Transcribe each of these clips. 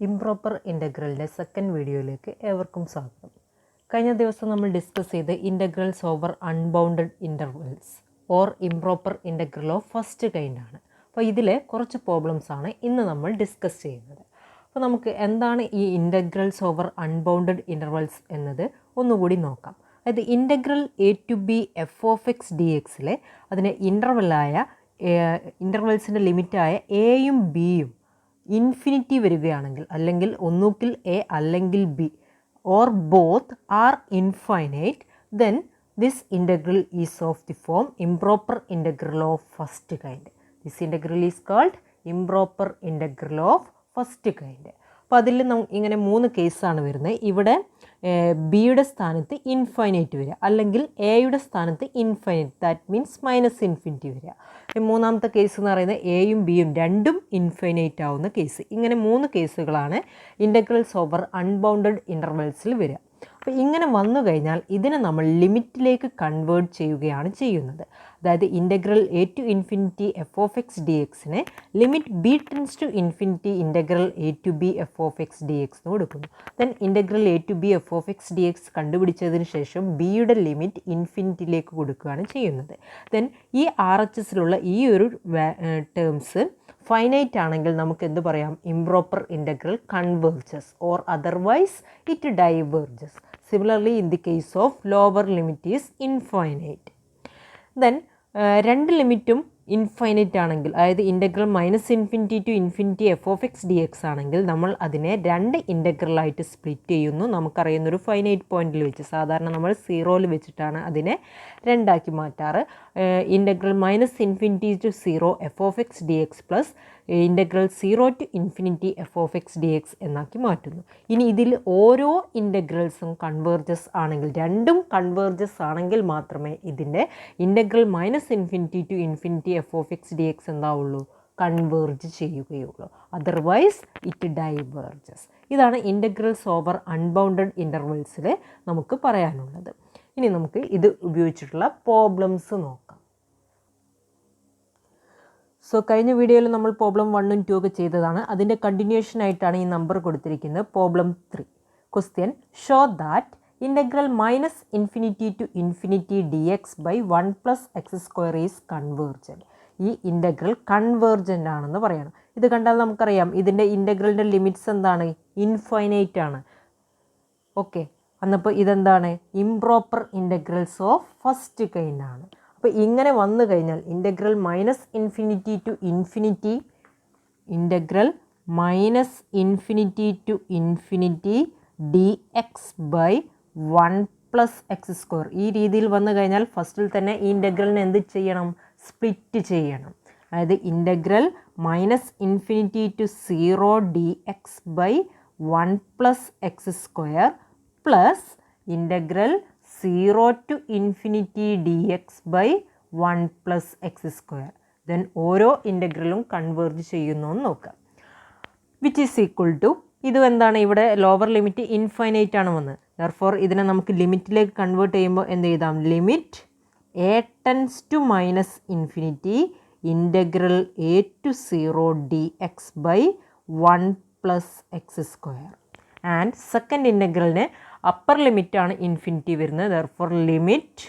Improper ഇൻ്റഗ്രലിൻ്റെ second വീഡിയോയിലേക്ക് ഏവർക്കും സ്വാഗതം. കഴിഞ്ഞ ദിവസം നമ്മൾ ഡിസ്കസ് ചെയ്ത് integrals over unbounded intervals or improper integral of first kind ആണ്. അപ്പോൾ ഇതിലെ കുറച്ച് പ്രോബ്ലംസ് ആണ് ഇന്ന് നമ്മൾ ഡിസ്കസ് ചെയ്യുന്നത്. അപ്പോൾ നമുക്ക് എന്താണ് ഈ ഇൻ്റഗ്രൽസ് ഓവർ അൺബൗണ്ടഡ് ഇൻ്റർവെൽസ് എന്നത് ഒന്നുകൂടി നോക്കാം. അതായത് integral a to b f of x d എക്സിലെ അതിന് ഇൻ്റർവെൽസിൻ്റെ ലിമിറ്റായ എയും ബിയും ഇൻഫിനിറ്റി വരികയാണെങ്കിൽ, അല്ലെങ്കിൽ ഒന്നുകിൽ എ അല്ലെങ്കിൽ b or both are infinite, then this integral is of the form improper integral of first kind. This integral is called improper integral of first kind. അപ്പോൾ അതിൽ ഇങ്ങനെ 3 കേസാണ് വരുന്നത്. ഇവിടെ ബിയുടെ സ്ഥാനത്ത് ഇൻഫൈനൈറ്റ് വരിക, അല്ലെങ്കിൽ എയുടെ സ്ഥാനത്ത് infinite, that means minus infinity വരിക. മൂന്നാമത്തെ കേസ് എന്ന് പറയുന്നത് എയും ബിയും രണ്ടും ഇൻഫൈനൈറ്റ് ആവുന്ന കേസ്. ഇങ്ങനെ 3 കേസുകളാണ് ഇൻ്റഗ്രൽസ് ഓവർ അൺബൗണ്ടഡ് ഇൻ്റർവെൽസിൽ വരിക. അപ്പോൾ ഇങ്ങനെ വന്നു കഴിഞ്ഞാൽ ഇതിനെ നമ്മൾ ലിമിറ്റിലേക്ക് കൺവേർട്ട് ചെയ്യുകയാണ് ചെയ്യുന്നത്. അതായത് integral a to infinity f of x d എക്സിനെ limit b tends to infinity integral a to b f of x d x എന്ന് കൊടുക്കുന്നു. Then integral a to b f of x d x കണ്ടുപിടിച്ചതിന് ശേഷം ബിയുടെ limit ഇൻഫിനിറ്റിയിലേക്ക് കൊടുക്കുകയാണ് ചെയ്യുന്നത്. Then ഈ ആർ എച്ച് എസിലുള്ള ഈ ഒരു ടേംസ് ഫൈനൈറ്റ് ആണെങ്കിൽ നമുക്ക് എന്ത് പറയാം? Improper integral converges or otherwise it diverges. Similarly in the case of lower limit is infinite. Then രണ്ട് ലിമിറ്റും ഇൻഫൈനൈറ്റ് ആണെങ്കിൽ, അതായത് integral minus infinity to infinity f of x d x ആണെങ്കിൽ നമ്മൾ അതിനെ 2 ഇൻ്റഗ്രലായിട്ട് സ്പ്ലിറ്റ് ചെയ്യുന്നു. നമുക്കറിയുന്നൊരു ഫൈനൈറ്റ് പോയിന്റിൽ വെച്ച്, സാധാരണ നമ്മൾ 0 വെച്ചിട്ടാണ് അതിനെ 2 ആക്കി മാറ്റാറ്. Integral minus infinity to 0 f of x d x plus integral 0 to infinity f of x d x എന്നാക്കി മാറ്റുന്നു. ഇനി ഇതിൽ ഓരോ ഇൻ്റഗ്രൽസും കൺവേർജസ് ആണെങ്കിൽ, രണ്ടും കൺവേർജസ് ആണെങ്കിൽ മാത്രമേ ഇതിൻ്റെ integral minus infinity to infinity f of x d x എന്താവുള്ളൂ? കൺവേർജ് ചെയ്യുകയുള്ളൂ. Otherwise it diverges. ഇതാണ് ഇൻ്റഗ്രൽസ് ഓവർ അൺബൗണ്ടഡ് ഇൻ്റർവെൽസിൽ നമുക്ക് പറയാനുള്ളത്. ഇനി നമുക്ക് ഇത് ഉപയോഗിച്ചിട്ടുള്ള പ്രോബ്ലംസ് നോക്കാം. സോ കഴിഞ്ഞ വീഡിയോയിൽ നമ്മൾ പ്രോബ്ലം 1 ഉം 2 ഒക്കെ ചെയ്തതാണ്. അതിൻ്റെ കണ്ടിന്യൂഷൻ ആയിട്ടാണ് ഈ നമ്പർ കൊടുത്തിരിക്കുന്നത്. Problem 3. Question: show that integral minus infinity to infinity d x by 1 plus x square is convergent. ഈ ഇൻ്റഗ്രൽ കൺവേർജൻ്റ് ആണെന്ന് പറയണം. ഇത് കണ്ടാൽ നമുക്കറിയാം ഇതിൻ്റെ ഇൻ്റഗ്രലിൻ്റെ ലിമിറ്റ്സ് എന്താണ്? ഇൻഫൈനൈറ്റ് ആണ്. ഓക്കെ, അന്നപ്പോൾ ഇതെന്താണ്? Improper integrals of first kind ആണ്. അപ്പോൾ ഇങ്ങനെ വന്നു കഴിഞ്ഞാൽ integral minus infinity to infinity, integral minus infinity to infinity d x by 1 plus x square, ഈ രീതിയിൽ വന്നു കഴിഞ്ഞാൽ ഫസ്റ്റിൽ തന്നെ ഈ ഇൻ്റഗ്രലിനെ എന്ത് ചെയ്യണം? സ്പ്ലിറ്റ് ചെയ്യണം. അതായത് integral minus infinity to 0 d x by 1 plus x square plus integral 0 to infinity d x by 1 plus x square. Then ഓരോ ഇൻ്റഗ്രലും കൺവേർജ് ചെയ്യുന്നു എന്ന് നോക്കാം. വിച്ച് ഈസ് ഈക്വൽ ടു, ഇത് എന്താണ്? ഇവിടെ ലോവർ ലിമിറ്റ് ഇൻഫൈനൈറ്റ് ആണ് വന്നത്. ദർഫോർ ഇതിനെ നമുക്ക് ലിമിറ്റിലേക്ക് കൺവേർട്ട് ചെയ്യുമ്പോൾ എന്ത് എഴുതാം? Limit a tends to minus infinity integral a to 0 d x by 1 plus x square. And second ഇൻ്റഗ്രലിന് അപ്പർ ലിമിറ്റാണ് ഇൻഫിനിറ്റി വരുന്നത്. Therefore limit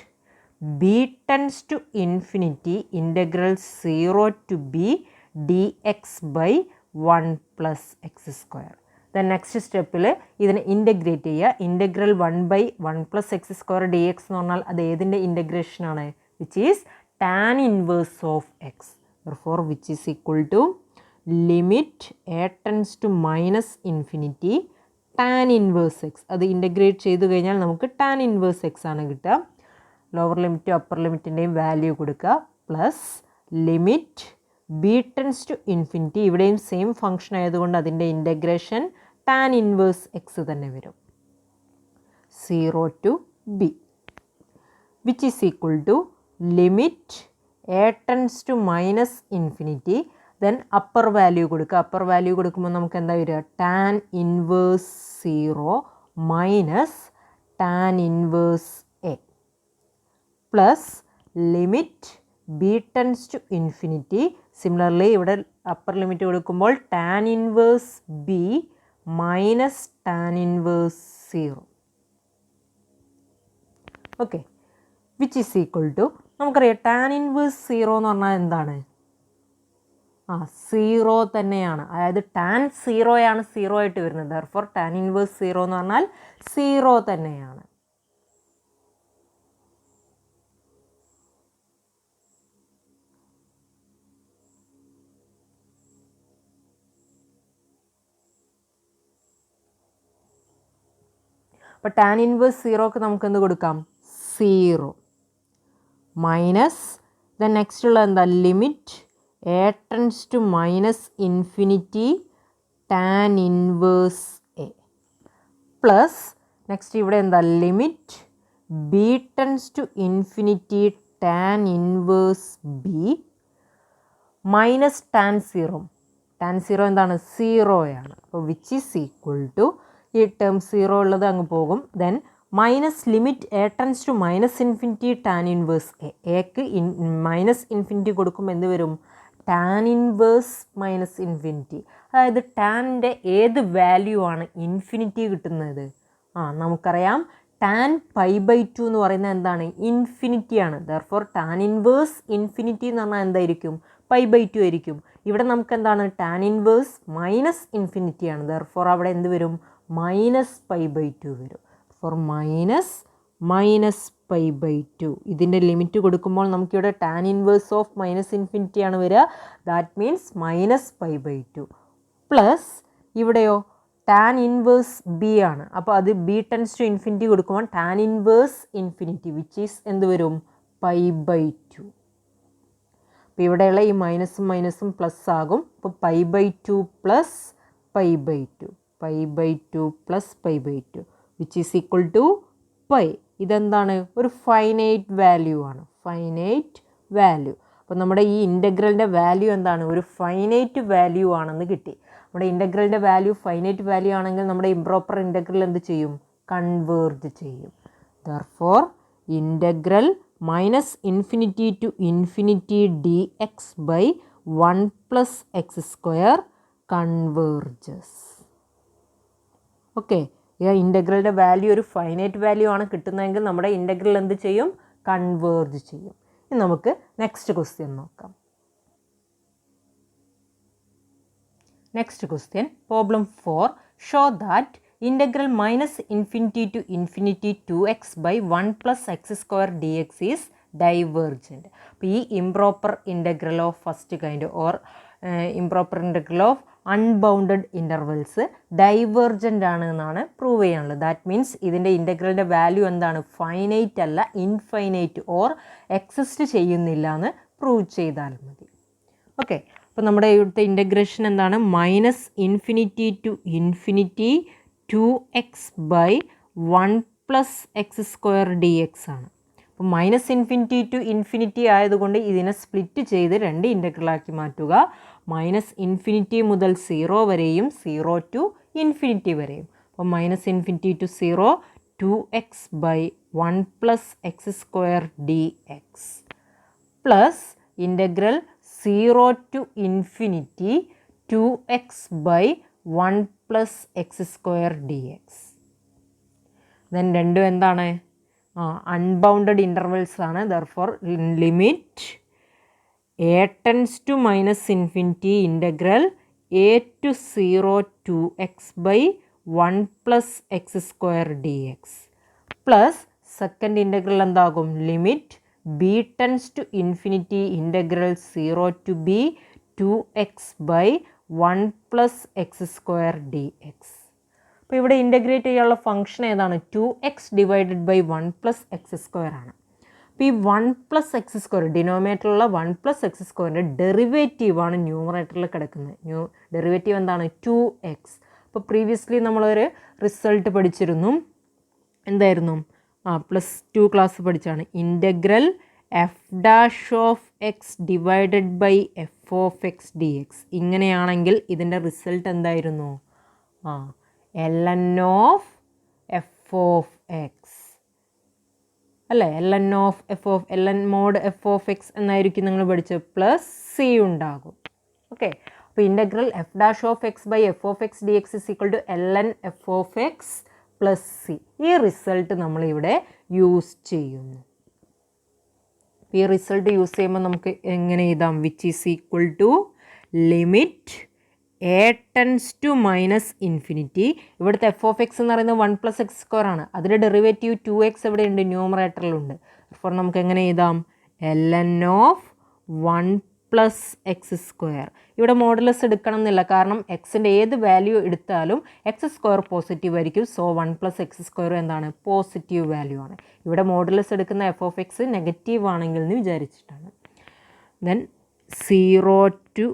b tends to infinity integral 0 to b d x by 1 plus x square. Then next സ്റ്റെപ്പിൽ ഇതിനെ integrate ചെയ്യുക. Integral 1 by 1 plus x square d x എന്ന് പറഞ്ഞാൽ അത് ഏതിൻ്റെ ഇൻ്റഗ്രേഷനാണ്? Which is tan inverse of X. Therefore which is equal to limit a tends to minus infinity tan inverse x. അത് integrate ചെയ്ത് കഴിഞ്ഞാൽ നമുക്ക് ടാൻ ഇൻവേഴ്സ് എക്സ് ആണ് കിട്ടുക. ലോവർ ലിമിറ്റും അപ്പർ ലിമിറ്റിൻ്റെയും വാല്യൂ കൊടുക്കുക. Plus limit b tends to infinity, ഇവിടെയും സെയിം ഫംഗ്ഷൻ ആയതുകൊണ്ട് അതിൻ്റെ ഇൻ്റഗ്രേഷൻ ടാൻ ഇൻവേഴ്സ് എക്സ് തന്നെ വരും. 0 to b which is equal to limit a tends to minus infinity, then upper value കൊടുക്കുക. അപ്പർ വാല്യൂ കൊടുക്കുമ്പോൾ നമുക്ക് എന്താ വരിക? Tan inverse 0 minus tan inverse a plus limit b tends to infinity. Similarly ഇവിടെ upper limit കൊടുക്കുമ്പോൾ tan inverse b minus tan inverse 0. Okay, which is equal to, നമുക്കറിയാം tan inverse 0 എന്ന് പറഞ്ഞാൽ എന്താണ്? 0 തന്നെയാണ്. അതായത് ടാൻ 0 ആണ് 0 ആയിട്ട് വരുന്നത്. ദെർഫോർ ടാൻ ഇൻവേഴ്സ് 0 എന്ന് പറഞ്ഞാൽ 0 തന്നെയാണ്. അപ്പോൾ ടാൻ ഇൻവേഴ്സ് 0ക്ക് നമുക്ക് എന്ത് കൊടുക്കാം? 0 മൈനസ് ദെൻ നെക്സ്റ്റ് ഉള്ള എന്താ? Limit a tends to minus infinity tan inverse a plus next ഇവിടെ എന്താ? Limit b tends to infinity tan inverse b minus tan 0. Tan 0 എന്താണ്? 0 ആണ്. അപ്പോൾ വിച്ച് ഈസ് ഈക്വൽ ടു, ഈ ടേം 0 ഉള്ളത് അങ്ങ് പോകും. Then minus limit a tends to minus infinity tan inverse എക്ക് മൈനസ് ഇൻഫിനിറ്റി കൊടുക്കുമ്പോൾ എന്ത് വരും? Tan inverse minus infinity. അതായത് ടാനിൻ്റെ ഏത് വാല്യൂ ആണ് ഇൻഫിനിറ്റി കിട്ടുന്നത്? നമുക്കറിയാം ടാൻ π/2 എന്ന് പറയുന്നത് എന്താണ്? ഇൻഫിനിറ്റിയാണ്. ദെർഫോർ ടാൻ ഇൻവേഴ്സ് ഇൻഫിനിറ്റി എന്ന് പറഞ്ഞാൽ എന്തായിരിക്കും? π/2 ആയിരിക്കും. ഇവിടെ നമുക്ക് എന്താണ്? ടാൻ ഇൻവേഴ്സ് മൈനസ് ഇൻഫിനിറ്റി ആണ്. ദെർഫോർ അവിടെ എന്ത് വരും? മൈനസ് π/2 വരും. For minus π/2. ഇതിൻ്റെ ലിമിറ്റ് കൊടുക്കുമ്പോൾ നമുക്കിവിടെ tan inverse of minus infinity ആണ് വരിക. ദാറ്റ് മീൻസ് മൈനസ് π/2 പ്ലസ് ഇവിടെയോ ടാൻ ഇൻവേഴ്സ് ബി ആണ്. അപ്പോൾ അത് ബി ടെൻസ് ടു ഇൻഫിനിറ്റി കൊടുക്കുമ്പോൾ tan inverse infinity which is എന്ത് വരും? π/2. അപ്പോൾ ഇവിടെയുള്ള ഈ മൈനസും മൈനസും പ്ലസ് ആകും. അപ്പോൾ π/2 plus π/2 plus π/2 which is equal to pi. ഇതെന്താണ്? ഒരു ഫൈനൈറ്റ് വാല്യൂ ആണ്. Finite value. അപ്പോൾ നമ്മുടെ ഈ ഇൻ്റഗ്രലിൻ്റെ വാല്യൂ എന്താണ്? ഒരു ഫൈനൈറ്റ് വാല്യൂ ആണെന്ന് കിട്ടി. നമ്മുടെ ഇൻ്റഗ്രലിൻ്റെ വാല്യൂ ഫൈനൈറ്റ് വാല്യൂ ആണെങ്കിൽ നമ്മുടെ ഇംപ്രോപ്പർ ഇൻ്റഗ്രൽ എന്ത് ചെയ്യും? കൺവേർജ് ചെയ്യും. Therefore integral minus infinity to infinity d x by 1 plus x square converges. Okay, ഈ ഇൻ്റഗ്രലിൻ്റെ വാല്യൂ ഒരു ഫൈനൈറ്റ് വാല്യൂ ആണ് കിട്ടുന്നതെങ്കിൽ നമ്മുടെ ഇൻ്റഗ്രൽ എന്ത് ചെയ്യും? കൺവേർജ് ചെയ്യും. ഇനി നമുക്ക് നെക്സ്റ്റ് ക്വസ്റ്റ്യൻ നോക്കാം. Next question problem 4. Show that integral minus infinity to infinity 2x by 1 plus x square d x is divergent. അപ്പോൾ ഈ improper integral of first kind or improper integral of unbounded intervals divergent ആണ് എന്നാണ് prove ചെയ്യാനുള്ളത്. That means ഇതിൻ്റെ ഇൻ്റഗ്രലിൻ്റെ value എന്താണ്? Finite അല്ല, infinite or exist ചെയ്യുന്നില്ല എന്ന് പ്രൂവ് ചെയ്താൽ മതി. ഓക്കെ, അപ്പോൾ നമ്മുടെ ഇവിടുത്തെ ഇൻ്റഗ്രേഷൻ എന്താണ്? Minus infinity to infinity 2x by 1 plus x square d x ആണ്. അപ്പോൾ മൈനസ് ഇൻഫിനിറ്റി ടു ഇൻഫിനിറ്റി ആയതുകൊണ്ട് ഇതിനെ സ്പ്ലിറ്റ് ചെയ്ത് രണ്ട് ഇൻ്റഗ്രലാക്കി മാറ്റുക. മൈനസ് ഇൻഫിനിറ്റി മുതൽ 0 വരെയും 0 ടു ഇൻഫിനിറ്റി വരെയും. അപ്പോൾ minus infinity to 0 2x by 1 plus x square d x plus integral 0 to infinity 2x by 1 plus x square d x. Then രണ്ടും എന്താണ്? അൺബൗണ്ടഡ് ഇൻ്റർവെൽസ് ആണ്. Therefore limit a tends to minus infinity integral a to 0 2x by 1 plus x square dx plus second integral എന്താകും? Limit b tends to infinity integral 0 to b 2x by 1 plus x square dx. അപ്പോൾ ഇവിടെ integrate ചെയ്യാനുള്ള function ഏതാണ്? 2x divided by 1 plus x square ആണ്. അപ്പോൾ ഈ 1 plus x square ഡിനോമിനേറ്ററിലുള്ള 1 plus x സ്ക്വയറിൻ്റെ ഡെറിവേറ്റീവാണ് ന്യൂമറേറ്ററിൽ കിടക്കുന്നത്. ഡെറിവേറ്റീവ് എന്താണ്? 2x. അപ്പോൾ പ്രീവിയസ്ലി നമ്മളൊരു റിസൾട്ട് പഠിച്ചിരുന്നു. എന്തായിരുന്നു? +2 ക്ലാസ് പഠിച്ചാണ്. Integral f dash of x divided by f of x d x. ഇങ്ങനെയാണെങ്കിൽ ഇതിൻ്റെ റിസൾട്ട് എന്തായിരുന്നു? ln of f of x അല്ലേ? ln of f of ln mod f of x എന്നായിരിക്കും നിങ്ങൾ പഠിച്ചത്. പ്ലസ് സി ഉണ്ടാകും. ഓക്കെ, അപ്പോൾ integral f dash of x by f of x d x is equal to ln f of x plus c. ഈ result നമ്മളിവിടെ use ചെയ്യുന്നു. ഈ result use ചെയ്യുമ്പോൾ നമുക്ക് എങ്ങനെ എഴുതാം? Which is equal to limit a tends to minus infinity. ഇവിടുത്തെ f of x എന്ന് പറയുന്നത് 1 + x² ആണ്. അതിൻ്റെ ഡെറിവേറ്റീവ് 2x എവിടെയുണ്ട്? ന്യൂമറേറ്ററിലുണ്ട്. അപ്പോൾ നമുക്ക് എങ്ങനെ എഴുതാം? ln of 1 + x². ഇവിടെ മോഡുലസ് എടുക്കണം എന്നില്ല, കാരണം എക്സിൻ്റെ ഏത് വാല്യൂ എടുത്താലും x² പോസിറ്റീവ് ആയിരിക്കും. സോ 1 + x² എന്താണ്? പോസിറ്റീവ് വാല്യൂ ആണ്. ഇവിടെ മോഡുലസ് എടുക്കുന്ന എഫ് ഓഫ് എക്സ് നെഗറ്റീവ് ആണെങ്കിൽ എന്ന് വിചാരിച്ചിട്ടാണ്. Then 0 to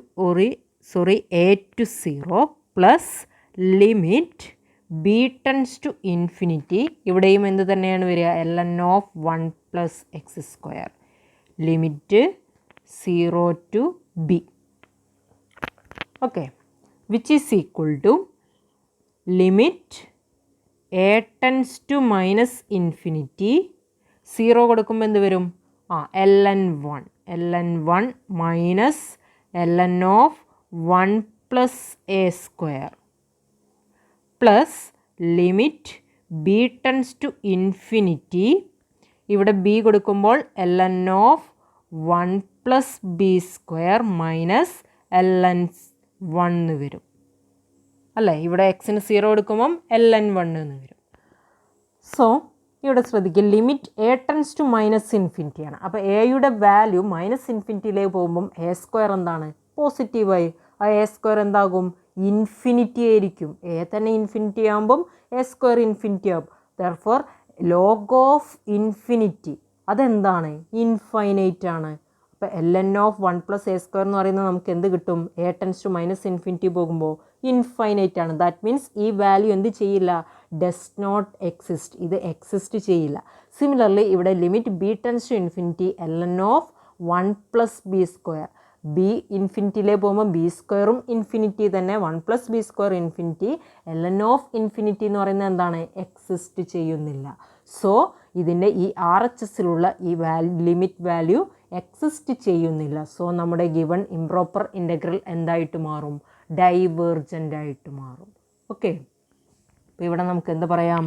a to 0 plus limit b tends to infinity. ഇവിടെയും എന്ത് തന്നെയാണ് വരിക? ln of 1 + x². Limit 0 to b. Okay, which is equal to limit a tends to minus infinity. 0 കൊടുക്കുമ്പോൾ എന്ത് വരും? ln 1 minus ln of 1 + a² plus limit b tends to infinity. ഇവിടെ b കൊടുക്കുമ്പോൾ ln of 1 + b² minus ln 1 വരും അല്ലേ? ഇവിടെ എക്സിന് 0 കൊടുക്കുമ്പം ln 1 എന്ന് വരും. സോ ഇവിടെ ശ്രദ്ധിക്കുക, limit a tends to minus infinity ആണ്. അപ്പോൾ എയുടെ വാല്യൂ മൈനസ് ഇൻഫിനിറ്റിയിലേക്ക് പോകുമ്പം a² എന്താണ്? പോസിറ്റീവായി. ആ a² എന്താകും? ഇൻഫിനിറ്റി ആയിരിക്കും. എ തന്നെ ഇൻഫിനിറ്റി ആകുമ്പം a² ഇൻഫിനിറ്റി ആകും. ദെർഫോർ ലോഗ് ഓഫ് ഇൻഫിനിറ്റി അതെന്താണ്? ഇൻഫൈനൈറ്റ് ആണ്. അപ്പോൾ ln ഓഫ് 1 + a² എന്ന് പറയുന്നത് നമുക്ക് എന്ത് കിട്ടും? A tends to minus infinity പോകുമ്പോൾ ഇൻഫൈനൈറ്റ് ആണ്. ദാറ്റ് മീൻസ് ഈ വാല്യൂ എന്ത് ചെയ്യില്ല? Does not exist. ഇത് എക്സിസ്റ്റ് ചെയ്യില്ല. സിമിലർലി ഇവിടെ limit b tends to infinity ln of 1 + b². b ഇൻഫിനിറ്റിയിലേക്ക് പോകുമ്പോൾ b² ഇൻഫിനിറ്റി തന്നെ. 1 + b² infinity. ln of infinity എന്ന് പറയുന്നത് എന്താണ്? എക്സിസ്റ്റ് ചെയ്യുന്നില്ല. സോ ഇതിൻ്റെ ഈ RHSലുള്ള ഈ ലിമിറ്റ് വാല്യൂ എക്സിസ്റ്റ് ചെയ്യുന്നില്ല. സോ നമ്മുടെ ഗിവൺ ഇംപ്രോപ്പർ ഇൻ്റഗ്രൽ എന്തായിട്ട് മാറും? ഡൈവേർജൻ്റ് ആയിട്ട് മാറും. ഓക്കെ, അപ്പോൾ ഇവിടെ നമുക്ക് എന്ത് പറയാം?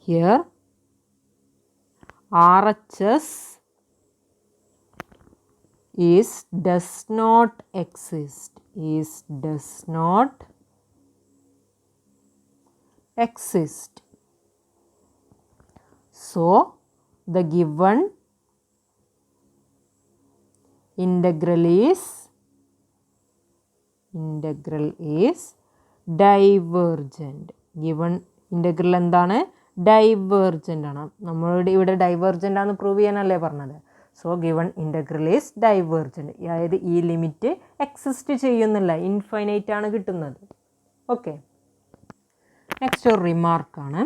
Here RHS is does not exist. So the given integral is divergent. Given integral എന്താണ്? ഡൈവേർജൻ്റ് ആണ്. നമ്മളുടെ ഇവിടെ ഡൈവേർജൻ്റ് ആണെന്ന് പ്രൂവ് ചെയ്യാനല്ലേ പറഞ്ഞത്. So given integral is divergent. അതായത് ഈ ലിമിറ്റ് എക്സിസ്റ്റ് ചെയ്യുന്നില്ല, ഇൻഫൈനൈറ്റ് ആണ് കിട്ടുന്നത്. ഓക്കെ, നെക്സ്റ്റ് ഒരു റിമാർക്കാണ്.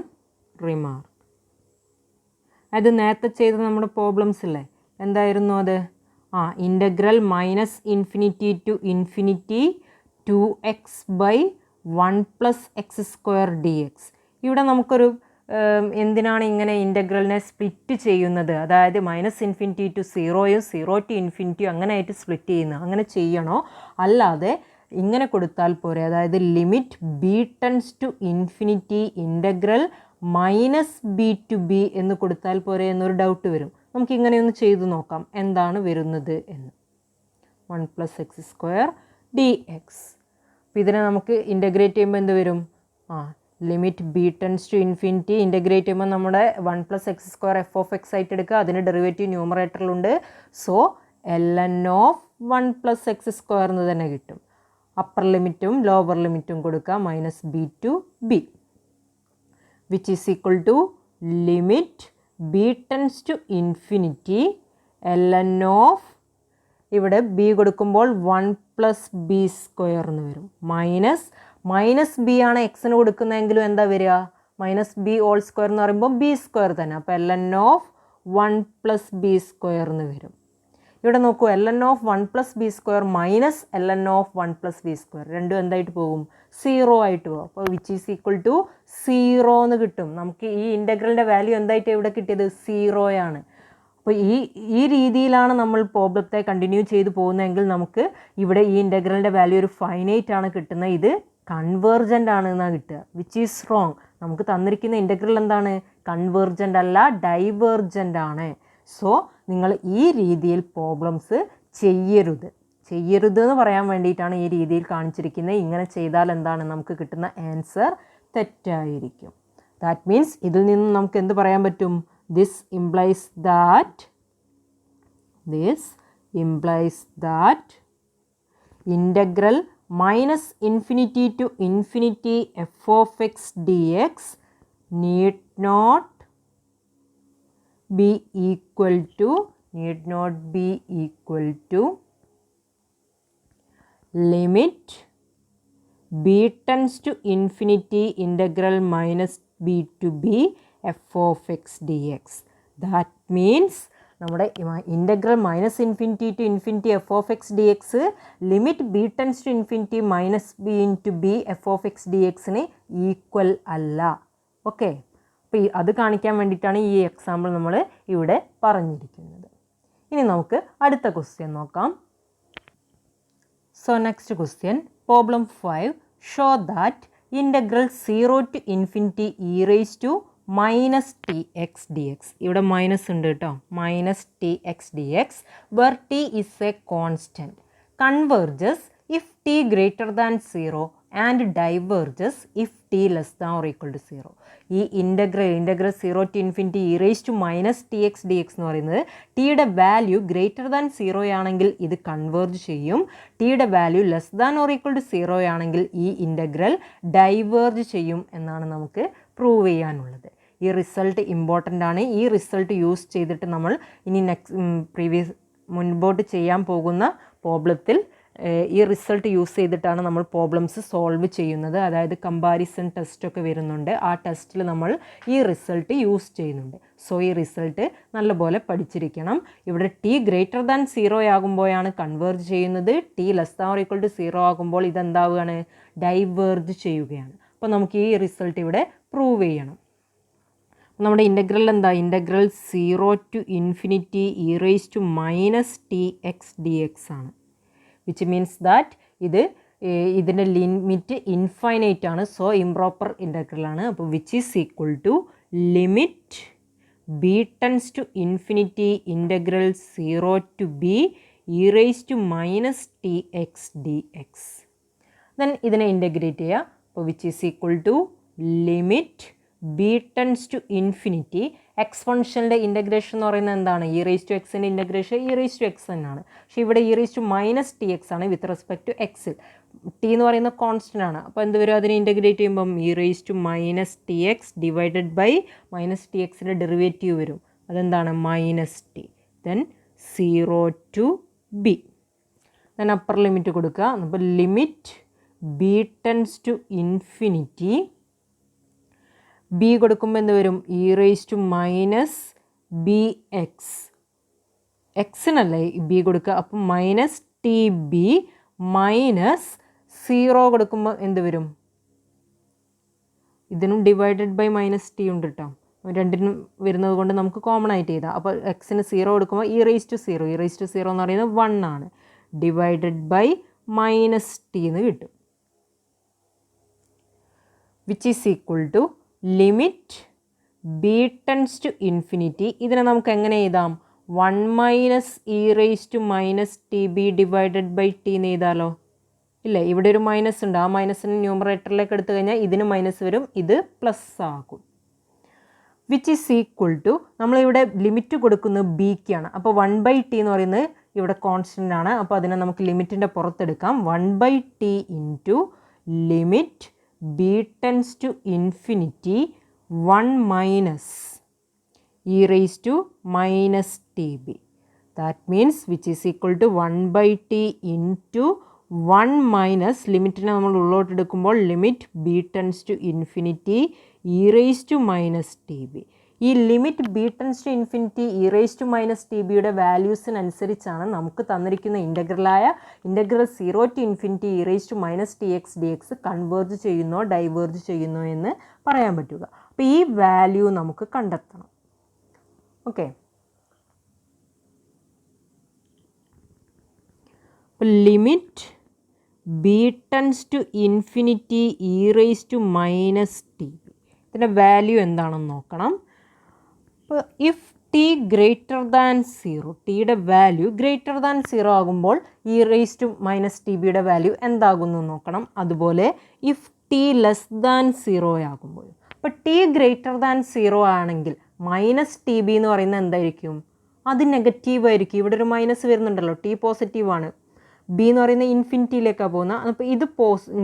അത് നേരത്തെ ചെയ്ത നമ്മുടെ പ്രോബ്ലംസ് അല്ലേ, എന്തായിരുന്നു അത്? Integral minus infinity to infinity 2x by 1 + x² dx. ഇവിടെ നമുക്കൊരു എന്തിനാണ് ഇങ്ങനെ ഇൻ്റഗ്രലിനെ സ്പ്ലിറ്റ് ചെയ്യുന്നത്? അതായത് മൈനസ് ഇൻഫിനിറ്റി ടു 0യും 0 to ഇൻഫിനിറ്റിയും അങ്ങനെ ആയിട്ട് സ്പ്ലിറ്റ് ചെയ്യുന്നത്. അങ്ങനെ ചെയ്യണോ? അല്ലാതെ ഇങ്ങനെ കൊടുത്താൽ പോരെ? അതായത് limit b tends to infinity integral minus b to b എന്ന് കൊടുത്താൽ പോരെ എന്നൊരു ഡൗട്ട് വരും. നമുക്കിങ്ങനെ ഒന്ന് ചെയ്തു നോക്കാം എന്താണ് വരുന്നത് എന്ന്. 1 + x² dx. അപ്പോൾ ഇതിനെ നമുക്ക് ഇൻ്റഗ്രേറ്റ് ചെയ്യുമ്പോൾ എന്ത് വരും? Limit b tends to infinity integrate ചെയ്യുമ്പോൾ നമ്മുടെ 1 + x² എഫ് ഓഫ് എക്സ് ആയിട്ട് എടുക്കുക. അതിന് ഡെറിവേറ്റീവ് ന്യൂമറേറ്ററിലുണ്ട്. സോ ln ഓഫ് 1 + x² എന്ന് തന്നെ കിട്ടും. അപ്പർ ലിമിറ്റും ലോവർ ലിമിറ്റും കൊടുക്കുക. Minus b to b which is equal to limit b tends to infinity ln of, ഇവിടെ b കൊടുക്കുമ്പോൾ 1 + b² എന്ന് വരും. മൈനസ് b ആണ് എക്സിന് കൊടുക്കുന്നതെങ്കിലും എന്താ വരിക? -b² എന്ന് പറയുമ്പോൾ b² തന്നെ. അപ്പോൾ ln ഓഫ് 1 + b² എന്ന് വരും. ഇവിടെ നോക്കൂ, ln of 1 + b² minus ln of 1 + b². രണ്ടും എന്തായിട്ട് പോകും? 0 ആയിട്ട് പോകും. അപ്പോൾ വിച്ച് ഈസ് ഈക്വൽ ടു 0 എന്ന് കിട്ടും. നമുക്ക് ഈ ഇൻ്റഗ്രലിൻ്റെ വാല്യൂ എന്തായിട്ട് ഇവിടെ കിട്ടിയത്? 0 ആണ്. അപ്പോൾ ഈ രീതിയിലാണ് നമ്മൾ പ്രോബ്ലത്തെ കണ്ടിന്യൂ ചെയ്ത് പോകുന്നതെങ്കിൽ നമുക്ക് ഇവിടെ ഈ ഇൻ്റഗ്രലിൻ്റെ വാല്യൂ ഒരു ഫൈനൈറ്റ് ആണ് കിട്ടുന്നത്. ഇത് കൺവേർജൻ്റ് ആണ് എന്നാണ് കിട്ടുക, വിച്ച് ഈസ് റോങ്. നമുക്ക് തന്നിരിക്കുന്ന ഇൻ്റഗ്രൽ എന്താണ്? കൺവേർജൻ്റ് അല്ല, ഡൈവേർജൻ്റ് ആണ്. സോ നിങ്ങൾ ഈ രീതിയിൽ പ്രോബ്ലംസ് ചെയ്യരുത് എന്ന് പറയാൻ വേണ്ടിയിട്ടാണ് ഈ രീതിയിൽ കാണിച്ചിരിക്കുന്നത്. ഇങ്ങനെ ചെയ്താൽ എന്താണ് നമുക്ക് കിട്ടുന്ന ആൻസർ തെറ്റായിരിക്കും. ദാറ്റ് മീൻസ് ഇതിൽ നിന്ന് നമുക്ക് എന്ത് പറയാൻ പറ്റും? This implies that integral minus infinity to infinity f of x dx need not be equal to limit b tends to infinity integral minus b to b f of x dx. That means നമ്മുടെ integral minus infinity to infinity f of x d x limit b tends to infinity minus b in to b f of x d എക്സിന് equal അല്ല. Okay, അപ്പോൾ അത് കാണിക്കാൻ വേണ്ടിയിട്ടാണ് ഈ example നമ്മൾ ഇവിടെ പറഞ്ഞിരിക്കുന്നത്. ഇനി നമുക്ക് അടുത്ത ക്വസ്റ്റ്യൻ നോക്കാം. So next question, problem 5. Show that integral 0 to infinity e raise to minus t x d x. ഇവിടെ മൈനസ് ഉണ്ട് കേട്ടോ, minus t x d x where t is a constant converges if t greater than 0 and diverges if t less than or equal to 0. ഈ integral 0 to infinity e raise to minus t x d x എന്ന് പറയുന്നത് ടിയുടെ value greater than 0 ആണെങ്കിൽ ഇത് converge ചെയ്യും. ടിയുടെ value less than or equal to 0 ആണെങ്കിൽ ഈ ഇൻ്റഗ്രൽ ഡൈവേർജ് ചെയ്യും എന്നാണ് നമുക്ക് പ്രൂവ് ചെയ്യാനുള്ളത്. ഈ റിസൾട്ട് ഇമ്പോർട്ടൻ്റ് ആണ്. ഈ റിസൾട്ട് യൂസ് ചെയ്തിട്ട് നമ്മൾ ഇനി മുൻപോട്ട് ചെയ്യാൻ പോകുന്ന പ്രോബ്ലത്തിൽ ഈ റിസൾട്ട് യൂസ് ചെയ്തിട്ടാണ് നമ്മൾ പ്രോബ്ലംസ് സോൾവ് ചെയ്യുന്നത്. അതായത് കമ്പാരിസൺ ടെസ്റ്റൊക്കെ വരുന്നുണ്ട്, ആ ടെസ്റ്റിൽ നമ്മൾ ഈ റിസൾട്ട് യൂസ് ചെയ്യുന്നുണ്ട്. സോ ഈ റിസൾട്ട് നല്ലപോലെ പഠിച്ചിരിക്കണം. ഇവിടെ ടി ഗ്രേറ്റർ ദാൻ 0 ആകുമ്പോഴാണ് കൺവേർജ് ചെയ്യുന്നത്. T less than or equal to 0 ആകുമ്പോൾ ഇതെന്താവുകയാണ്? ഡൈവേർജ് ചെയ്യുകയാണ്. അപ്പോൾ നമുക്ക് ഈ റിസൾട്ട് ഇവിടെ പ്രൂവ് ചെയ്യണം. നമ്മുടെ ഇൻ്റഗ്രൽ എന്താ? Integral 0 to infinity e raise to minus t x d x ആണ്. വിച്ച് മീൻസ് ദാറ്റ് ഇതിൻ്റെ ലിമിറ്റ് ഇൻഫൈനൈറ്റ് ആണ്. സോ ഇംപ്രോപ്പർ ഇൻ്റഗ്രൽ ആണ്. അപ്പോൾ which is equal to limit b tends to infinity integral 0 to b e raise to minus t x d x. Then ഇതിനെ integrate ചെയ്യുക. അപ്പോൾ which is equal to limit b tends to infinity. X ഫംഗ്ഷൻ്റെ integration എന്ന് പറയുന്നത് എന്താണ്? E raise to എക്സിൻ്റെ integration e raise to x തന്നെയാണ്. പക്ഷേ ഇവിടെ e raise to minus t x ആണ് with respect to x. T എന്ന് പറയുന്ന കോൺസ്റ്റൻ്റ് ആണ്. അപ്പോൾ എന്ത് വരും? അതിനെ ഇൻ്റഗ്രേറ്റ് ചെയ്യുമ്പം e raise to minus t x divided by minus t എക്സിൻ്റെ ഡെറിവേറ്റീവ് വരും. അതെന്താണ്? Minus t. Then 0 to b. Then upper limit കൊടുക്കുക. അപ്പോൾ limit b tends to infinity. B കൊടുക്കുമ്പോൾ എന്ത് വരും? E raise to minus b x. എക്സിനല്ലേ b കൊടുക്കുക. അപ്പം മൈനസ് ടി ബി മൈനസ് 0 കൊടുക്കുമ്പോൾ എന്ത് വരും? ഇതിനും ഡിവൈഡഡ് ബൈ മൈനസ് ടി ഉണ്ട് കേട്ടോ. രണ്ടിനും വരുന്നത് കൊണ്ട് നമുക്ക് കോമൺ ആയിട്ട് ചെയ്താൽ. അപ്പോൾ എക്സിന് 0 കൊടുക്കുമ്പോൾ e raise to 0. E raise to 0 എന്ന് പറയുന്നത് 1 ആണ്. ഡിവൈഡഡ് ബൈ മൈനസ് ടി എന്ന് കിട്ടും. Which is equal to limit b tends to infinity. ഇതിനെ നമുക്ക് എങ്ങനെ എഴുതാം? 1 minus e raise to minus t b divided by t എന്ന് എഴുതാലോ. ഇല്ലേ, ഇവിടെ ഒരു മൈനസ് ഉണ്ട്. ആ മൈനസിന് ന്യൂമറേറ്ററിലേക്ക് എടുത്തു കഴിഞ്ഞാൽ ഇതിന് മൈനസ് വരും, ഇത് പ്ലസ് ആകും. വിച്ച് ഈസ് ഈക്വൽ ടു, നമ്മളിവിടെ ലിമിറ്റ് കൊടുക്കുന്നത് ബിക്കാണ്. അപ്പോൾ 1/t എന്ന് പറയുന്നത് ഇവിടെ കോൺസ്റ്റൻ്റ് ആണ്. അപ്പോൾ അതിനെ നമുക്ക് ലിമിറ്റിൻ്റെ പുറത്തെടുക്കാം. 1/t into limit b tends to infinity 1 minus e raise to minus t b. That means which is equal to 1/t into 1 minus ലിമിറ്റിനെ നമ്മൾ ഉള്ളോട്ട് എടുക്കുമ്പോൾ limit b tends to infinity e raise to minus t b. ഈ limit b tends to infinity e raise to minus t ബിയുടെ വാല്യൂസിനനുസരിച്ചാണ് നമുക്ക് തന്നിരിക്കുന്ന ഇൻ്റഗ്രലായ integral 0 to infinity e raise to minus t x d x converge ചെയ്യുന്നോ diverge ചെയ്യുന്നോ എന്ന് പറയാൻ പറ്റുക. അപ്പോൾ ഈ വാല്യൂ നമുക്ക് കണ്ടെത്തണം. Okay, limit b tends to infinity e raise to minus t b. ഇതിൻ്റെ വാല്യൂ എന്താണെന്ന് നോക്കണം. അപ്പോൾ ഇഫ് ടി ഗ്രേറ്റർ ദാൻ 0, ടിയുടെ വാല്യൂ ഗ്രേറ്റർ ദാൻ 0 ആകുമ്പോൾ e raise to minus t ബിയുടെ വാല്യൂ എന്താകുന്നു നോക്കണം. അതുപോലെ ഇഫ് ടി ലെസ് ദാൻ 0 ആകുമ്പോൾ, അപ്പോൾ ടി ഗ്രേറ്റർ ദാൻ 0 ആണെങ്കിൽ മൈനസ് ടി ബി എന്ന് പറയുന്നത് എന്തായിരിക്കും? അത് നെഗറ്റീവ് ആയിരിക്കും. ഇവിടെ ഒരു മൈനസ് വരുന്നുണ്ടല്ലോ, ടി പോസിറ്റീവാണ്, ബി എന്ന് പറയുന്നത് ഇൻഫിനിറ്റിയിലേക്കാണ് പോകുന്നത്. അപ്പോൾ ഇത്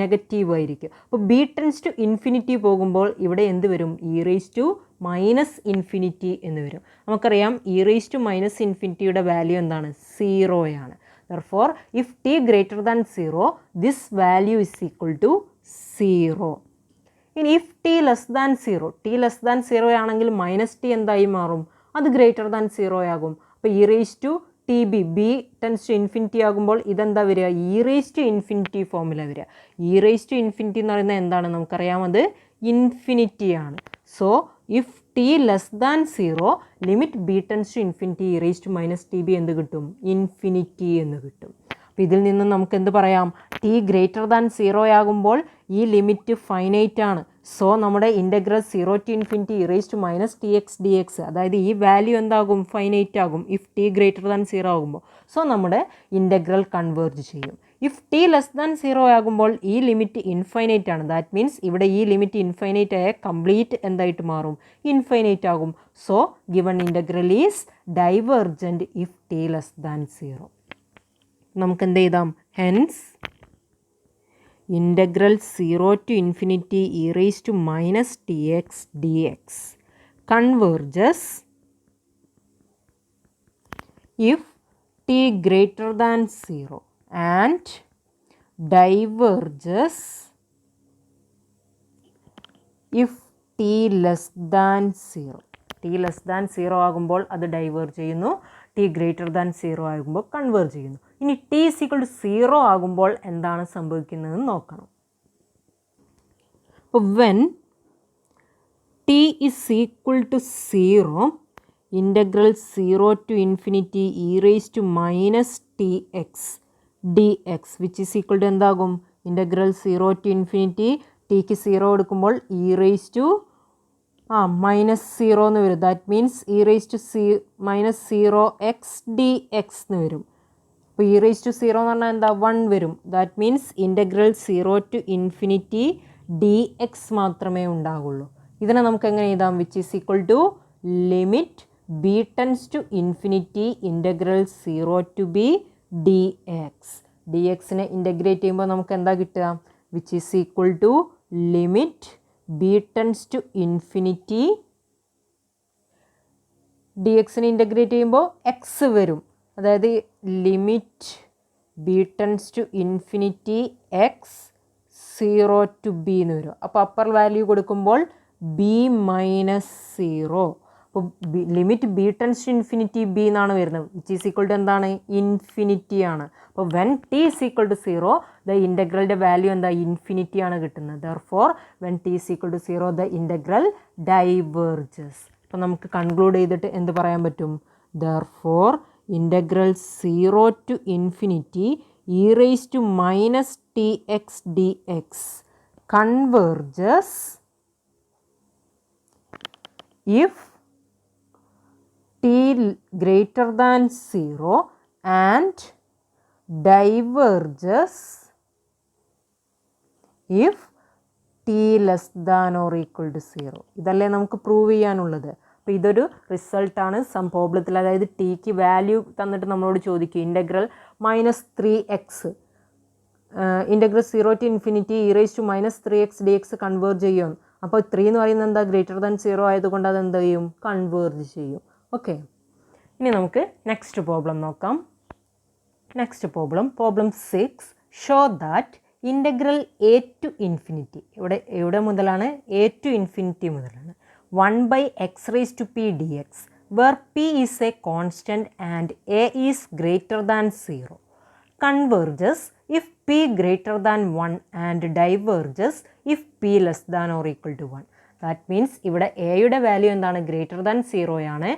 നെഗറ്റീവ് ആയിരിക്കും. അപ്പോൾ ബി ടെൻസ് ടു ഇൻഫിനിറ്റി പോകുമ്പോൾ ഇവിടെ എന്ത് വരും? E raise to minus infinity എന്ന് വരും. നമുക്കറിയാം ഇ റേസ് ടു മൈനസ് ഇൻഫിനിറ്റിയുടെ വാല്യൂ എന്താണ്? 0 ആണ്. Therefore, if t greater than 0, this value is equal to 0. ഇനി if t less than 0, t less than 0 ആണെങ്കിൽ മൈനസ് ടി എന്തായി മാറും? അത് ഗ്രേറ്റർ ദാൻ 0 ആകും. അപ്പോൾ e raise to t b, b tends to infinity ആകുമ്പോൾ ഇതെന്താ വരിക? ഇ റേസ് ടു ഇൻഫിനിറ്റി ഫോമില വരിക. ഇ റേസ് ടു ഇൻഫിനിറ്റി എന്ന് പറയുന്നത് എന്താണ്? നമുക്കറിയാം അത് ഇൻഫിനിറ്റി ആണ്. So if t less than 0, limit b tends to infinity e raise to minus t b എന്ത് കിട്ടും? ഇൻഫിനിറ്റി എന്ന് കിട്ടും. അപ്പോൾ ഇതിൽ നിന്ന് നമുക്ക് എന്ത് പറയാം? ടി ഗ്രേറ്റർ ദാൻ 0 ആകുമ്പോൾ ഈ ലിമിറ്റ് ഫൈനൈറ്റ് ആണ്. സോ നമ്മുടെ integral 0 to infinity e raise to minus t x d x, അതായത് ഈ വാല്യൂ എന്താകും? ഫൈനൈറ്റ് ആകും ഇഫ് ടി ഗ്രേറ്റർ ദാൻ 0 ആകുമ്പോൾ. സോ നമ്മുടെ ഇൻ്റഗ്രൽ കൺവേർജ് ചെയ്യും. ഇഫ് ടി ലെസ് ദാൻ 0 ആകുമ്പോൾ ഈ ലിമിറ്റ് ഇൻഫൈനൈറ്റ് ആണ്. ദാറ്റ് മീൻസ് ഇവിടെ ഈ ലിമിറ്റ് ഇൻഫൈനൈറ്റ് ആയ കംപ്ലീറ്റ് എന്തായിട്ട് മാറും? ഇൻഫൈനൈറ്റ് ആകും. So given integral is divergent if t less than 0. നമുക്ക് എന്ത് എഴുതാം? Hence integral 0 to infinity e raise to minus t x d x converges if t greater than 0 and diverges if t less than 0. T less than 0 ആകുമ്പോൾ അത് diverge ചെയ്യുന്നു, T greater than 0 ആകുമ്പോൾ converge ചെയ്യുന്നു. ഇനി T is equal to 0 ആകുമ്പോൾ എന്താണ് സംഭവിക്കുന്നതെന്ന് നോക്കണം. അപ്പോൾ when t is equal to 0, integral 0 to infinity e raise to minus t x d x which is equal to എന്താകും? ഇൻ്റഗ്രൽ 0 ടു ഇൻഫിനിറ്റി ടിക്ക് 0 എടുക്കുമ്പോൾ ഇ റേസ് ടു മൈനസ് 0 എന്ന് വരും. That means e raise to minus 0 x d x എന്ന് വരും. അപ്പോൾ e raise to 0 എന്ന് പറഞ്ഞാൽ എന്താ? 1 വരും. That means integral 0 to infinity d x മാത്രമേ ഉണ്ടാകുള്ളൂ. ഇതിനെ നമുക്ക് എങ്ങനെ എഴുതാം? Which is equal to limit b tends to infinity integral 0 to b d x. D എക്സിനെ ഇൻ്റഗ്രേറ്റ് ചെയ്യുമ്പോൾ നമുക്ക് എന്താ കിട്ടുക? Which is equal to limit b tends to infinity, d എക്സിനെ ഇൻ്റഗ്രേറ്റ് ചെയ്യുമ്പോൾ എക്സ് വരും. അതായത് limit b tends to infinity x 0 to b എന്ന് വരും. അപ്പോൾ അപ്പർ വാല്യൂ കൊടുക്കുമ്പോൾ ബി മൈനസ് 0. അപ്പോൾ limit b tends to infinity b എന്നാണ് വരുന്നത്. വിച്ച് ഈസ് ഈക്വൽ ടു എന്താണ്? ഇൻഫിനിറ്റി ആണ്. അപ്പോൾ when t is equal to 0, the ഇൻ്റഗ്രലിൻ്റെ വാല്യൂ എന്താ? ഇൻഫിനിറ്റി ആണ് കിട്ടുന്നത്. Therefore when t is equal to 0, the integral diverges. അപ്പോൾ നമുക്ക് കൺക്ലൂഡ് ചെയ്തിട്ട് എന്ത് പറയാൻ പറ്റും? Therefore integral 0 to infinity e raise to minus t x d x converges if t greater than 0 and diverges if t less than or equal to 0. ഇതല്ലേ നമുക്ക് prove ചെയ്യാനുള്ളത്. അപ്പോൾ ഇതൊരു റിസൾട്ടാണ് സം പ്രോബ്ലത്തിൽ. അതായത് ടിക്ക് വാല്യൂ തന്നിട്ട് നമ്മളോട് ചോദിക്കും integral -3x integral 0 to infinity e raise to -3x d x converge ചെയ്യും. അപ്പോൾ 3 എന്ന് പറയുന്നത് എന്താ? ഗ്രേറ്റർ ദാൻ 0 ആയതുകൊണ്ട് അത് എന്ത് ചെയ്യും? കൺവേർജ് ചെയ്യും. ഓക്കെ, ഇനി നമുക്ക് നെക്സ്റ്റ് പ്രോബ്ലം നോക്കാം. Next problem 6. Show that integral a to infinity, എവിടെ മുതലാണ്? എ ടു ഇൻഫിനിറ്റി മുതലാണ്. 1/x raised to p dx where p is a constant and a is greater than 0 converges if p greater than 1 and diverges if p less than or equal to 1. That means ഇവിടെ എയുടെ value എന്താണ്, greater than 0 ആണ്.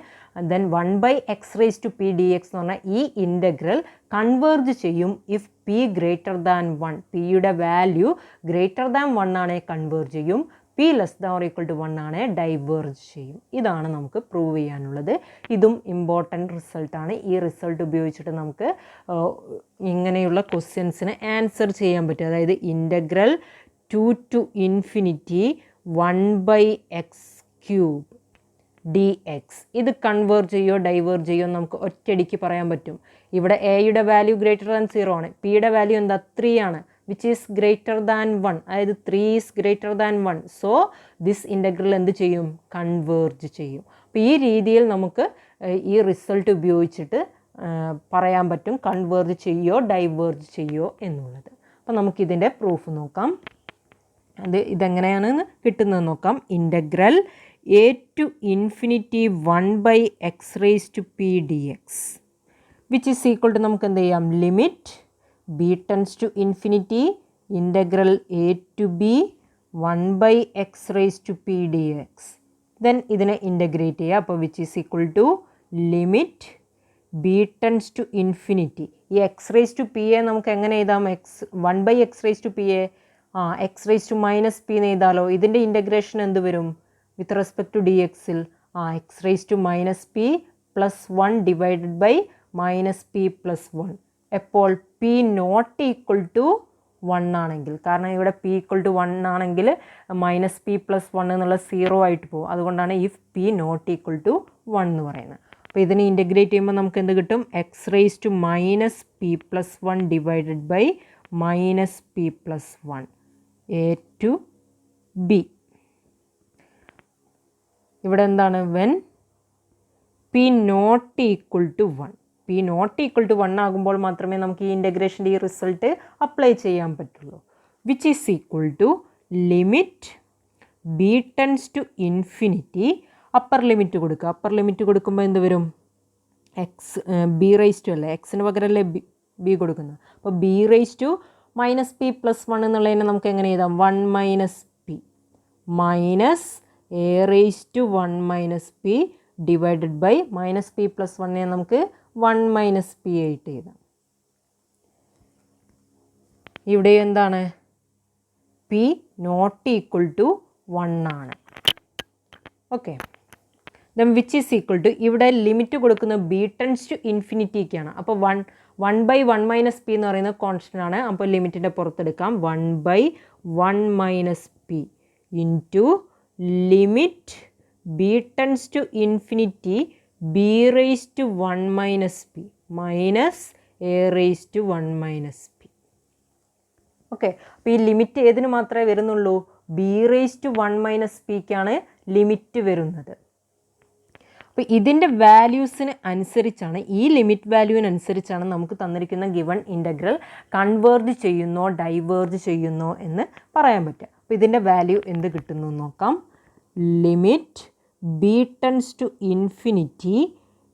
Then 1/x⁻p dx എന്ന് പറഞ്ഞാൽ ഈ integral converge ചെയ്യും if p greater than 1. പിയുടെ value greater than 1 ആണെങ്കിൽ കൺവേർജ് ചെയ്യും, p less than or equal to 1 ആണ് ഡൈവേർജ് ചെയ്യും. ഇതാണ് നമുക്ക് പ്രൂവ് ചെയ്യാനുള്ളത്. ഇതും ഇമ്പോർട്ടൻറ്റ് റിസൾട്ടാണ്. ഈ റിസൾട്ട് ഉപയോഗിച്ചിട്ട് നമുക്ക് ഇങ്ങനെയുള്ള ക്വസ്റ്റ്യൻസിന് ആൻസർ ചെയ്യാൻ പറ്റും. അതായത് integral 2 to infinity 1/x³ dx ഇത് കൺവേർജ് ചെയ്യോ ഡൈവേർജ് ചെയ്യോ നമുക്ക് ഒറ്റയടിക്ക് പറയാൻ പറ്റും. ഇവിടെ എയുടെ വാല്യൂ ഗ്രേറ്റർ ദാൻ 0 ആണ്, പിയുടെ വാല്യൂ എന്താ 3 ആണ്, വിച്ച് ഈസ് ഗ്രേറ്റർ ദാൻ 1, അതായത് 3 is greater than 1. So this integral എന്ത് ചെയ്യും, കൺവേർജ് ചെയ്യും. അപ്പോൾ ഈ രീതിയിൽ നമുക്ക് ഈ റിസൾട്ട് ഉപയോഗിച്ചിട്ട് പറയാൻ പറ്റും കൺവേർജ് ചെയ്യോ ഡൈവേർജ് ചെയ്യോ എന്നുള്ളത്. അപ്പോൾ നമുക്കിതിൻ്റെ പ്രൂഫ് നോക്കാം. ഇതെങ്ങനെയാണ് കിട്ടുന്നത് നോക്കാം. Integral a to infinity 1/x⁻p dx which is equal to നമുക്ക് എന്ത് ചെയ്യാം, limit b tends to infinity integral a to b 1/x⁻p dx. then ഇതിനെ ഇൻ്റഗ്രേറ്റ് ചെയ്യുക. അപ്പോൾ which is equal to limit b tends to infinity. ഈ x⁻p നമുക്ക് എങ്ങനെ എഴുതാം, 1/x⁻p x⁻p എന്ന് എഴുതാലോ. ഇതിൻ്റെ ഇൻ്റഗ്രേഷൻ എന്ത് വരും വിത്ത് റെസ്പെക്ട് ടു ഡി എക്സിൽ x⁻p + 1 ഡിവൈഡഡ് ബൈ -p + 1. എപ്പോൾ p നോട്ട് ഈക്വൽ ടു 1 ആണെങ്കിൽ, കാരണം ഇവിടെ p ഈക്വൽ ടു 1 ആണെങ്കിൽ -p + 1 എന്നുള്ള 0 ആയിട്ട് പോകും. അതുകൊണ്ടാണ് if p not equal to 1 എന്ന് പറയുന്നത്. അപ്പോൾ ഇതിനെ ഇൻ്റഗ്രേറ്റ് ചെയ്യുമ്പോൾ നമുക്ക് എന്ത് കിട്ടും, x⁻p + 1 divided by -p + 1 a to b. ഇവിടെ എന്താണ്, when p not equal to 1, p not equal to 1 ആകുമ്പോൾ മാത്രമേ നമുക്ക് ഈ ഇൻ്റഗ്രേഷൻ്റെ ഈ റിസൾട്ട് അപ്ലൈ ചെയ്യാൻ പറ്റുള്ളൂ. Which is equal to limit b tends to infinity, upper limit കൊടുക്കുക. അപ്പർ ലിമിറ്റ് കൊടുക്കുമ്പോൾ എന്ത് വരും, b⁻² അല്ലേ, എക്സിന് പകരമല്ലേ b കൊടുക്കുന്നത്. അപ്പോൾ b⁻−p + 1 എന്നുള്ളതിനെ നമുക്ക് എങ്ങനെ എഴുതാം, 1 - p minus a⁻1 - p divided by -p + 1 നമുക്ക് 1 - p ആയിട്ട് എഴുതാം. ഇവിടെ എന്താണ്, p നോട്ട് ഈക്വൽ ടു 1 ആണ്. Okay, then which is equal to, ഇവിടെ ലിമിറ്റ് കൊടുക്കുന്നത് b ടെൻസ് ടു ഇൻഫിനിറ്റിക്കാണ്. അപ്പോൾ 1/1 - p എന്ന് പറയുന്നത് കോൺസ്റ്റൻ്റ് ആണ്. അപ്പോൾ ലിമിറ്റിൻ്റെ പുറത്തെടുക്കാം, 1/1 - p into limit b tends to infinity b⁻1 - p minus a⁻1 - p. Okay, അപ്പോൾ ഈ ലിമിറ്റ് ഏതിന് മാത്രമേ വരുന്നുള്ളൂ, b⁻1 - pക്കാണ് ലിമിറ്റ് വരുന്നത്. അപ്പോൾ ഇതിൻ്റെ വാല്യൂസിന് അനുസരിച്ചാണ്, ഈ ലിമിറ്റ് വാല്യൂവിനനുസരിച്ചാണ് നമുക്ക് തന്നിരിക്കുന്ന ഗിവൺ ഇൻ്റഗ്രൽ കൺവേർജ് ചെയ്യുന്നോ ഡൈവേർജ് ചെയ്യുന്നോ എന്ന് പറയാൻ പറ്റുക. അപ്പോൾ ഇതിൻ്റെ വാല്യൂ എന്ത് കിട്ടുന്നു നോക്കാം. Limit b tends to infinity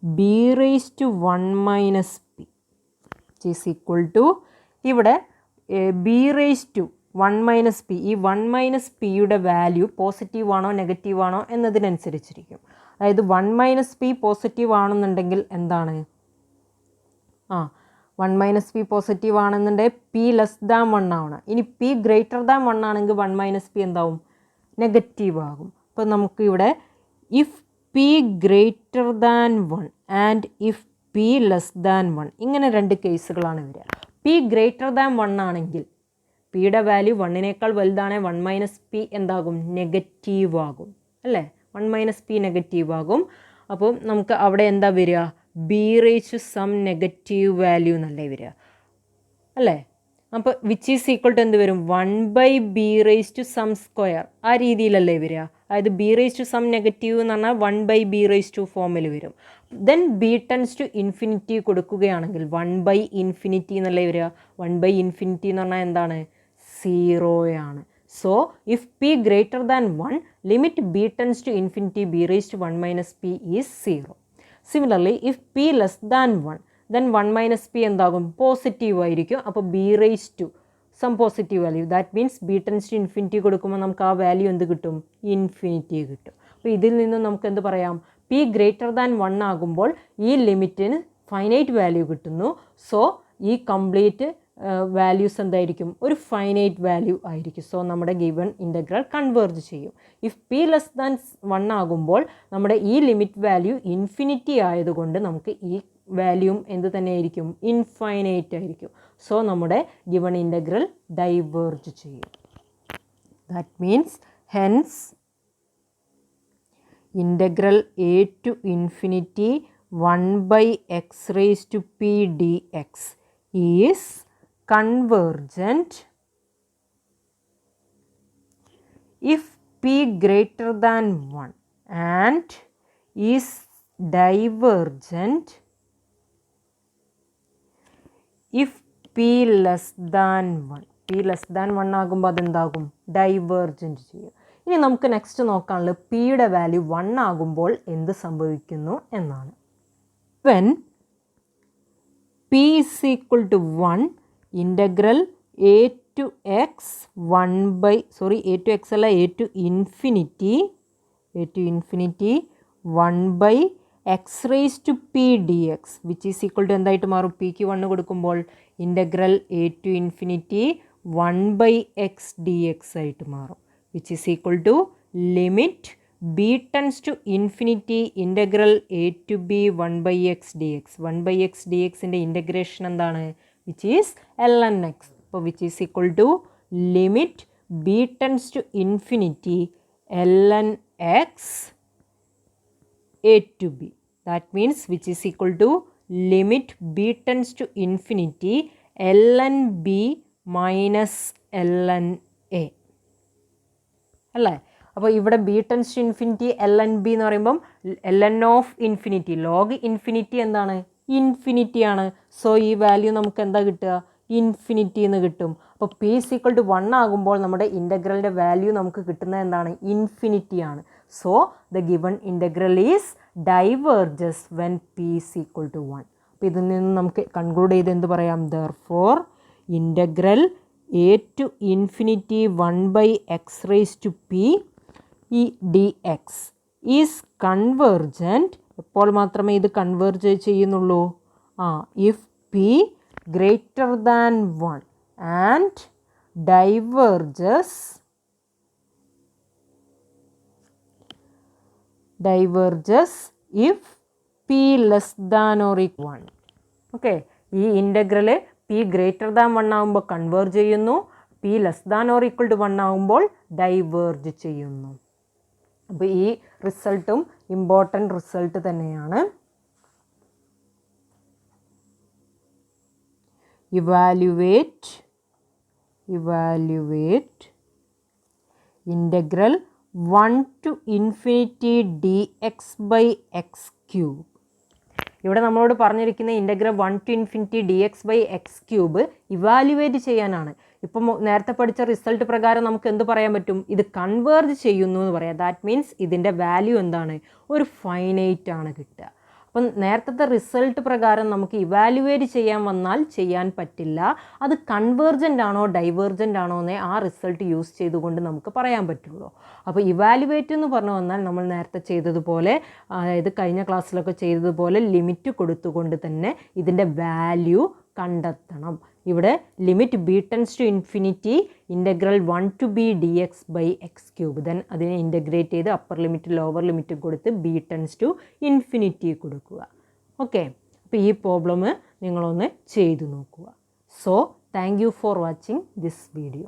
b⁻1 - p is equal to, ഇവിടെ b⁻1 - p, ഈ 1 - pയുടെ വാല്യൂ പോസിറ്റീവ് ആണോ നെഗറ്റീവ് ആണോ എന്നതിനനുസരിച്ചിരിക്കും. അതായത് 1 - p പോസിറ്റീവ് ആണെന്നുണ്ടെങ്കിൽ എന്താണ്, 1 - p പോസിറ്റീവ് ആണെന്നുണ്ടെങ്കിൽ p ലെസ് ദാൻ 1 ആവണം. ഇനി p ഗ്രേറ്റർ ദാൻ 1 ആണെങ്കിൽ 1 - p എന്താവും, നെഗറ്റീവ് ആകും. അപ്പോൾ നമുക്ക് ഇവിടെ if p greater than 1 and if p less than 1, ഇങ്ങനെ രണ്ട് കേസുകളാണ് വരിക. p ഗ്രേറ്റർ ദാൻ 1 ആണെങ്കിൽ പിയുടെ വാല്യൂ 1നേക്കാൾ വലുതാണെങ്കിൽ 1 - p എന്താകും, നെഗറ്റീവ് ആകും അല്ലേ, 1 - p നെഗറ്റീവ് ആകും. അപ്പോൾ നമുക്ക് അവിടെ എന്താ വരിക, b⁻some നെഗറ്റീവ് വാല്യൂ എന്നല്ലേ വരിക അല്ലേ. അപ്പോൾ വിച്ച് ഈസ് ഈക്വൽ ടു എന്ത് വരും, 1/b⁻some², ആ രീതിയിലല്ലേ വരിക. അതായത് b⁻some നെഗറ്റീവ് എന്ന് പറഞ്ഞാൽ 1/b⁻2 ഫോമിൽ വരും. Then b tends to infinity കൊടുക്കുകയാണെങ്കിൽ 1/∞ എന്നല്ലേ വരിക. 1/∞ എന്ന് പറഞ്ഞാൽ എന്താണ്, 0 ആണ്. So if p greater than 1, limit b tends to infinity b⁻1 - p is 0. Similarly, if p less than 1, then 1 - p എന്താകും, പോസിറ്റീവ് ആയിരിക്കും. അപ്പോൾ b⁻, some positive value. That means b tends to infinity കൊടുക്കുമ്പോൾ നമുക്ക് ആ value എന്ത് കിട്ടും? Infinity കിട്ടും. അപ്പോൾ ഇതിൽ നിന്നും നമുക്ക് എന്ത് പറയാം? പി ഗ്രേറ്റർ ദാൻ 1 ആകുമ്പോൾ ഈ ലിമിറ്റിന് ഫൈനൈറ്റ് വാല്യൂ കിട്ടുന്നു. സോ ഈ കംപ്ലീറ്റ് വാല്യൂസ് എന്തായിരിക്കും? ഒരു ഫൈനൈറ്റ് വാല്യൂ ആയിരിക്കും. സോ നമ്മുടെ ഗിവൺ ഇൻ്റഗ്രൽ കൺവേർജ് ചെയ്യും. ഇഫ് പി ലെസ് ദാൻ 1 ആകുമ്പോൾ നമ്മുടെ ഈ ലിമിറ്റ് വാല്യൂ ഇൻഫിനിറ്റി ആയതുകൊണ്ട് നമുക്ക് ഈ വാല്യൂം എന്ത് തന്നെ ആയിരിക്കും? ഇൻഫൈനൈറ്റ് ആയിരിക്കും. സോ നമ്മുടെ ഗിവൺ ഇൻ്റഗ്രൽ ഡൈവേർജ് ചെയ്യും. That means hence integral a to infinity 1 by x raised to p dx is convergent if p greater than 1 and is divergent if p less than 1. p less than 1 ആകുമ്പോൾ അതെന്താകും? Divergent ചെയ്യും. ഇനി നമുക്ക് next നോക്കാനുള്ളത് പിയുടെ value 1 ആകുമ്പോൾ എന്ത് സംഭവിക്കുന്നു എന്നാണ്. When p is equal to 1 integral a to x 1 by a to x അല്ല a to infinity 1 by x raise to p d x which is equal to എന്തായിട്ട് മാറും? പിക്ക് 1 കൊടുക്കുമ്പോൾ integral a to infinity 1 by x d x ആയിട്ട് മാറും. which is equal to limit b tends to infinity integral a to b 1 by x dx. 1 by x dx ൻ്റെ integration എന്താണ്? which is ln x. അപ്പോൾ which is equal to limit b tends to infinity ln x a to b. That means which is equal to limit b tends to infinity ln b minus ln a. അല്ലേ? അപ്പോൾ ഇവിടെ b tends to infinity l n b എന്ന് പറയുമ്പം l n of infinity log infinity എന്താണ്? Infinity ആണ്. So ഈ value നമുക്ക് എന്താ കിട്ടുക? ഇൻഫിനിറ്റി എന്ന് കിട്ടും. അപ്പോൾ പി ഈസ് ഈക്വൽ ടു 1 ആകുമ്പോൾ നമ്മുടെ ഇൻ്റഗ്രലിൻ്റെ വാല്യൂ നമുക്ക് കിട്ടുന്നത് എന്താണ്? ഇൻഫിനിറ്റി ആണ്. So the given integral is diverges when p is equal to 1. അപ്പോൾ ഇതിൽ നിന്ന് നമുക്ക് കൺക്ലൂഡ് ചെയ്ത് എന്ത് പറയാം? Therefore integral a to infinity 1 by x raised to p dx is convergent. എപ്പോൾ മാത്രമേ ഇത് കൺവേർജ് ചെയ്യുന്നുള്ളൂ? if p greater than 1 and diverges if p less than or equal 1. ഓക്കെ, ഈ ഇൻ്റഗ്രൽ പി ഗ്രേറ്റർ ദാൻ 1 ആകുമ്പോൾ കൺവേർജ് ചെയ്യുന്നു, p less than or equal to 1 ആകുമ്പോൾ diverge ചെയ്യുന്നു. അപ്പോൾ ഈ റിസൾട്ടും ഇമ്പോർട്ടൻ്റ് റിസൾട്ട് തന്നെയാണ്. Evaluate integral 1 to infinity dx by x cube. ഇവിടെ നമ്മളോട് പറഞ്ഞിരിക്കുന്ന integral 1 to infinity dx by x cube evaluate ചെയ്യാനാണ്. ഇപ്പം നേരത്തെ പഠിച്ച റിസൾട്ട് പ്രകാരം നമുക്ക് എന്ത് പറയാൻ പറ്റും? ഇത് കൺവേർജ് ചെയ്യുന്നു എന്ന് പറയാം. ദാറ്റ് മീൻസ് ഇതിൻ്റെ വാല്യൂ എന്താണ്? ഒരു ഫൈനൈറ്റ് ആണ് കിട്ടുക. അപ്പം നേരത്തെ റിസൾട്ട് പ്രകാരം നമുക്ക് ഇവാലുവേറ്റ് ചെയ്യാൻ വന്നാൽ ചെയ്യാൻ പറ്റില്ല. അത് കൺവേർജൻ്റ് ആണോ ഡൈവേർജൻ്റ് ആണോ എന്നേ ആ റിസൾട്ട് യൂസ് ചെയ്തുകൊണ്ട് നമുക്ക് പറയാൻ പറ്റുള്ളൂ. അപ്പോൾ ഇവാലുവേറ്റ് എന്ന് പറഞ്ഞു വന്നാൽ നമ്മൾ നേരത്തെ ചെയ്തതുപോലെ, അതായത് കഴിഞ്ഞ ക്ലാസ്സിലൊക്കെ ചെയ്തതുപോലെ ലിമിറ്റ് കൊടുത്തുകൊണ്ട് തന്നെ ഇതിൻ്റെ വാല്യൂ കണ്ടെത്തണം. ഇവിടെ limit b tends to infinity integral 1 to b dx by x cube. Then അതിനെ ഇൻ്റഗ്രേറ്റ് ചെയ്ത് അപ്പർ ലിമിറ്റ് ലോവർ ലിമിറ്റ് കൊടുത്ത് ബി ടെൻസ് ടു ഇൻഫിനിറ്റി കൊടുക്കുക. ഓക്കെ, അപ്പോൾ ഈ പ്രോബ്ലം നിങ്ങളൊന്ന് ചെയ്തു നോക്കുക. So thank you for watching this video.